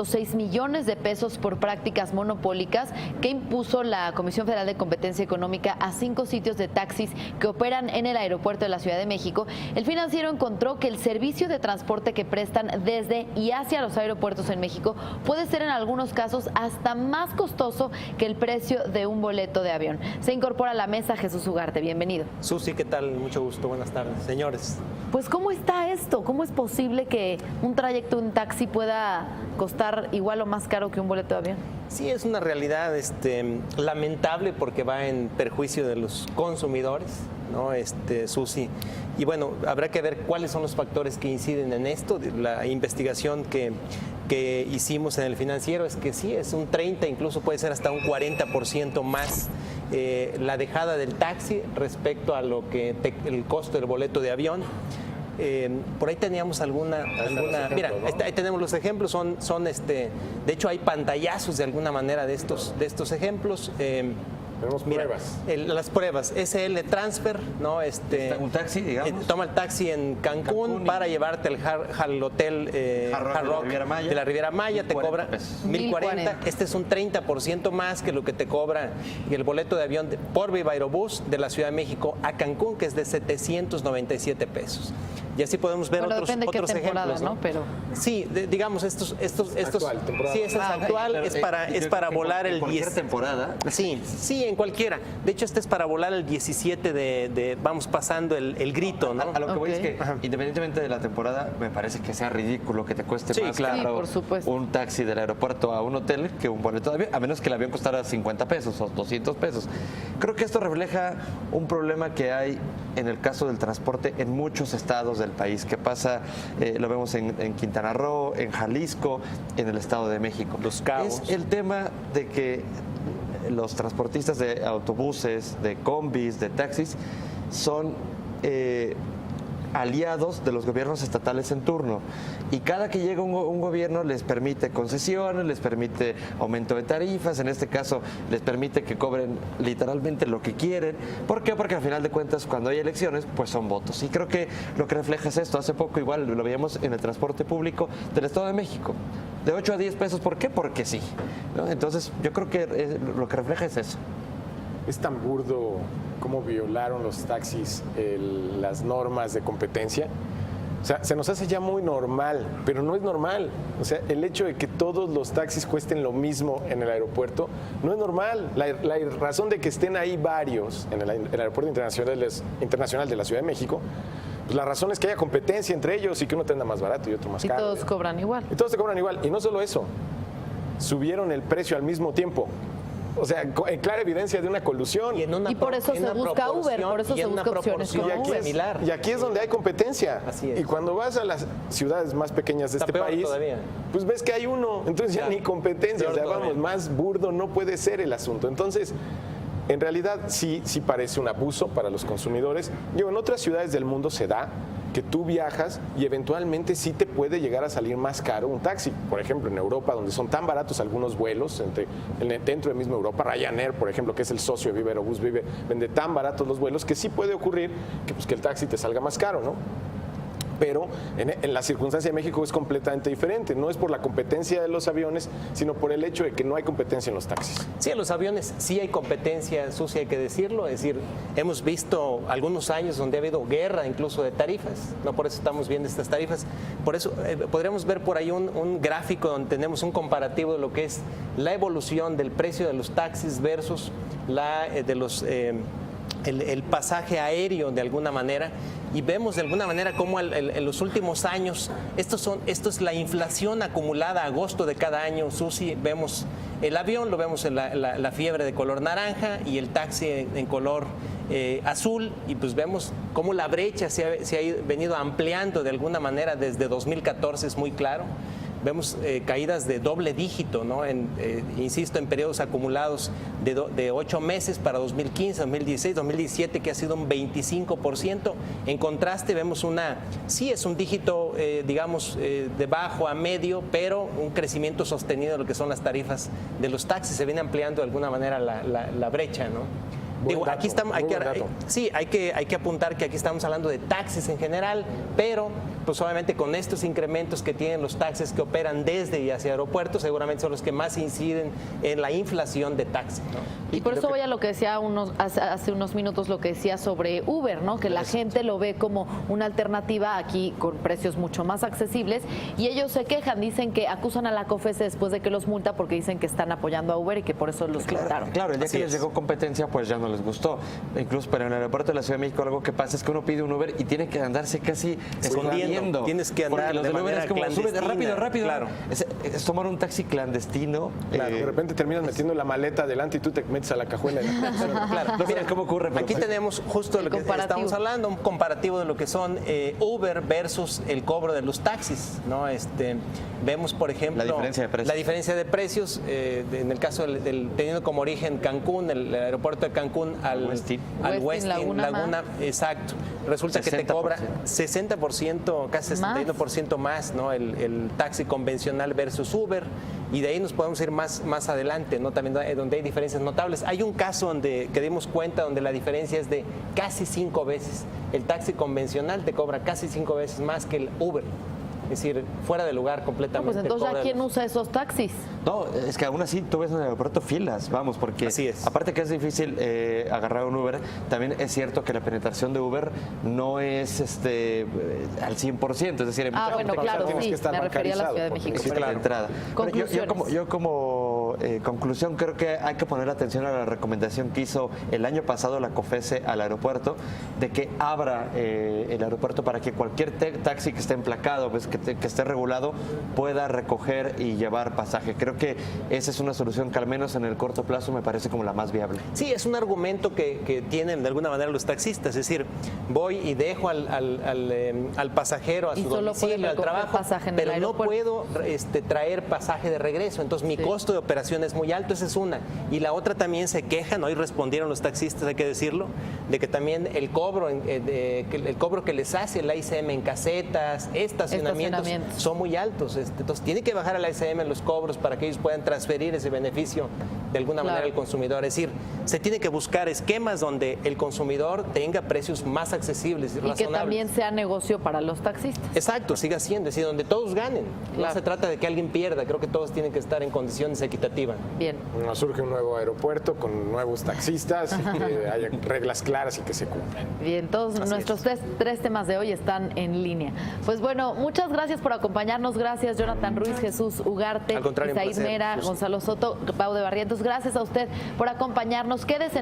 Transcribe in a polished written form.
6 millones de pesos por prácticas monopólicas que impuso la Comisión Federal de Competencia Económica a 5 sitios de taxis que operan en el aeropuerto de la Ciudad de México. El Financiero encontró que el servicio de transporte que prestan desde y hacia los aeropuertos en México puede ser en algunos casos hasta más costoso que el precio de un boleto de avión. Se incorpora a la mesa Jesús Ugarte. Bienvenido. Susi, ¿qué tal? Mucho gusto. Buenas tardes, señores. Pues, ¿cómo está esto? ¿Cómo es posible que un trayecto en taxi pueda costar igual o más caro que un boleto de avión? Sí, es una realidad lamentable porque va en perjuicio de los consumidores, ¿no, Susi? Y bueno, habrá que ver cuáles son los factores que inciden en esto. La investigación que hicimos en el Financiero es que sí, es un 30, incluso puede ser hasta un 40% más la dejada del taxi respecto a lo que el costo del boleto de avión. Por ahí teníamos alguna mira, ahí tenemos los ejemplos, son de hecho hay pantallazos de alguna manera de estos ejemplos. Tenemos pruebas. Las pruebas, SL Transfer, ¿no? Un taxi, digamos. Toma el taxi en Cancún para llevarte al hotel Hard Rock de la Riviera Maya, te cobra 1,040. Este es un 30% más que lo que te cobra el boleto de avión por Viva Aerobús de la Ciudad de México a Cancún, que es de 797 pesos. Y así podemos ver otros ejemplos, ¿no? Pero sí, digamos estos actual, sí, es actual, es para volar el 10 temporada. Sí, en cualquiera. De hecho, este es para volar el 17 de vamos pasando el grito, ¿no? A lo que voy es que, independientemente de la temporada, me parece que sea ridículo que te cueste más claro, por supuesto, un taxi del aeropuerto a un hotel que un boleto de avión, a menos que el avión costara 50 pesos o 200 pesos. Creo que esto refleja un problema que hay en el caso del transporte en muchos estados del país, que pasa, lo vemos en Quintana Roo, en Jalisco, en el Estado de México. Los Cabos. Es el tema de que los transportistas de autobuses, de combis, de taxis, son aliados de los gobiernos estatales en turno. Y cada que llega un gobierno les permite concesiones, les permite aumento de tarifas, en este caso les permite que cobren literalmente lo que quieren. ¿Por qué? Porque al final de cuentas cuando hay elecciones pues son votos. Y creo que lo que refleja es esto. Hace poco igual lo veíamos en el transporte público del Estado de México. De 8 a 10 pesos, ¿por qué? Porque sí, ¿no? Entonces yo creo que lo que refleja es eso. Es tan burdo cómo violaron los taxis las normas de competencia. O sea, se nos hace ya muy normal, pero no es normal. O sea, el hecho de que todos los taxis cuesten lo mismo en el aeropuerto no es normal. La razón de que estén ahí varios en el aeropuerto internacional de la Ciudad de México, pues la razón es que haya competencia entre ellos y que uno tenga más barato y otro más caro. Y todos cobran igual. Y todos se cobran igual. Y no solo eso, subieron el precio al mismo tiempo. O sea, en clara evidencia de una colusión. Y por eso se busca Uber, por eso se busca opciones como Uber. Y aquí es donde hay competencia. Así es. Y cuando vas a las ciudades más pequeñas de este país, pues ves que hay uno. Entonces ya ni competencia. O sea, vamos, más burdo no puede ser el asunto. Entonces, en realidad sí parece un abuso para los consumidores. Digo, en otras ciudades del mundo se da que tú viajas y eventualmente sí te puede llegar a salir más caro un taxi. Por ejemplo, en Europa, donde son tan baratos algunos vuelos, dentro de misma Europa, Ryanair, por ejemplo, que es el socio de Viva Aerobús, vende tan baratos los vuelos que sí puede ocurrir que el taxi te salga más caro, ¿no? Pero en la circunstancia de México es completamente diferente. No es por la competencia de los aviones, sino por el hecho de que no hay competencia en los taxis. Sí, en los aviones sí hay competencia, Susi, hay que decirlo. Es decir, hemos visto algunos años donde ha habido guerra incluso de tarifas. No por eso estamos viendo estas tarifas. Por eso podríamos ver por ahí un gráfico donde tenemos un comparativo de lo que es la evolución del precio de los taxis versus el pasaje aéreo de alguna manera, y vemos de alguna manera cómo en los últimos años esto es la inflación acumulada a agosto de cada año, Susi. Vemos el avión, lo vemos en la fiebre de color naranja y el taxi en color azul, y pues vemos cómo la brecha se ha venido ampliando de alguna manera desde 2014, es muy claro. Vemos caídas de doble dígito, ¿no? Insisto, en periodos acumulados de 8 meses para 2015, 2016, 2017, que ha sido un 25%. En contraste, vemos es un dígito, digamos, de bajo a medio, pero un crecimiento sostenido de lo que son las tarifas de los taxis. Se viene ampliando de alguna manera la brecha, ¿no? Digo, aquí estamos, hay que apuntar que aquí estamos hablando de taxis en general, pero pues obviamente con estos incrementos que tienen los taxis que operan desde y hacia aeropuertos, seguramente son los que más inciden en la inflación de taxis, ¿no? Y por eso voy a lo que decía hace unos minutos, lo que decía sobre Uber, ¿no? Que la gente lo ve como una alternativa aquí con precios mucho más accesibles, y ellos se quejan, dicen que acusan a la COFESE después de que los multa porque dicen que están apoyando a Uber y que por eso los multaron. Claro, el día que les llegó competencia, pues ya no les gustó. Incluso pero en el aeropuerto de la Ciudad de México algo que pasa es que uno pide un Uber y tiene que andarse casi escondiendo. Tienes que andar los de Uber manera es como sube rápido. Claro. Es tomar un taxi clandestino. Claro, de repente terminas metiendo la maleta adelante y tú te metes a la cajuela. Claro. No saben cómo ocurre. Aquí tenemos justo lo que estamos hablando, un comparativo de lo que son Uber versus el cobro de los taxis, ¿no? Vemos, por ejemplo, la diferencia de precios. En el caso teniendo como origen Cancún, el aeropuerto de Cancún al Westin Laguna, exacto. Resulta 60%. Que te cobra 60%, casi 61% más, ¿no? El taxi convencional versus Uber. Y de ahí nos podemos ir más adelante, ¿no? También donde hay diferencias notables. Hay un caso que dimos cuenta donde la diferencia es de casi 5 veces. El taxi convencional te cobra casi 5 veces más que el Uber. Es decir, fuera de lugar completamente. Pues entonces, ¿a quién usa esos taxis? No, es que aún así tú ves en el aeropuerto filas, vamos, porque así es. Aparte que es difícil agarrar un Uber, también es cierto que la penetración de Uber no es al 100%, es decir, bueno, claro, sí, me refería a la Ciudad de México. Sí, claro. Entrada. Yo como conclusión creo que hay que poner atención a la recomendación que hizo el año pasado la COFESE al aeropuerto de que abra el aeropuerto para que cualquier taxi que esté emplacado, pues, que esté regulado, pueda recoger y llevar pasaje. Creo que esa es una solución que al menos en el corto plazo me parece como la más viable. Sí, es un argumento que tienen de alguna manera los taxistas, es decir, voy y dejo al pasajero a su domicilio, al trabajo, pero no puedo traer pasaje de regreso, entonces mi costo de operación es muy alto, esa es una. Y la otra también se quejan, hoy respondieron los taxistas, hay que decirlo, de que también el cobro que les hace el AICM en casetas, estacionamientos son muy altos, entonces tiene que bajar al AICM los cobros para que ellos puedan transferir ese beneficio de alguna manera al consumidor. Es decir, se tiene que buscar esquemas donde el consumidor tenga precios más accesibles y razonables. Y que también sea negocio para los taxistas. Exacto, siga siendo, es decir, donde todos ganen. Claro. No se trata de que alguien pierda, creo que todos tienen que estar en condiciones equitativas. Bien. Nos surge un nuevo aeropuerto con nuevos taxistas y que haya reglas claras y que se cumplan. Bien, todos nuestros tres temas de hoy están en línea. Pues bueno, muchas gracias por acompañarnos. Gracias, Jonathan Ruiz, Jesús Ugarte, Isaíd Mera, Gonzalo Soto, Pau de Barrientos. Gracias a usted por acompañarnos. Quédese